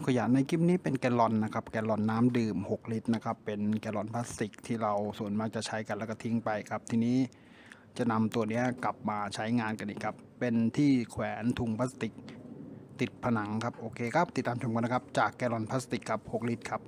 ขยะในคลิปนี้เป็นแกลลอนนะครับแกลลอนน้ำดื่ม6ลิตรนะครับเป็นแกลลอนพลาสติกที่เราส่วนมากจะใช้กันแล้วก็ทิ้งไปครับทีนี้จะนำตัวนี้กลับมาใช้งานกันอีกครับเป็นที่แขวนถุงพลาสติกติดผนังครับโอเคครับติดตามชมกันนะครับจากแกลลอนพลาสติกครับ6ลิตรครับ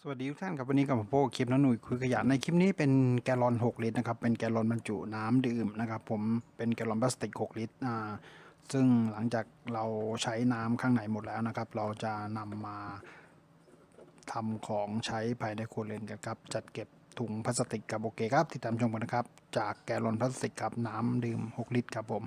สวัสดีทุกท่านครับวันนี้กับผมโป้คลิปน้องหนุ่ยคุยขยะในคลิปนี้เป็นแกลลอน6ลิตรนะครับเป็นแกลลอนบรรจุน้ำดื่มนะครับผมเป็นแกลลอนพลาสติก6ลิตรซึ่งหลังจากเราใช้น้ำข้างในหมดแล้วนะครับเราจะนำมาทำของใช้ภายในครัวเรือนกันครับจัดเก็บถุงพลาสติกครับโอเคครับติดตามชมกันนะครับจากแกลลอนพลาสติกครับน้ำดื่ม6ลิตรครับผม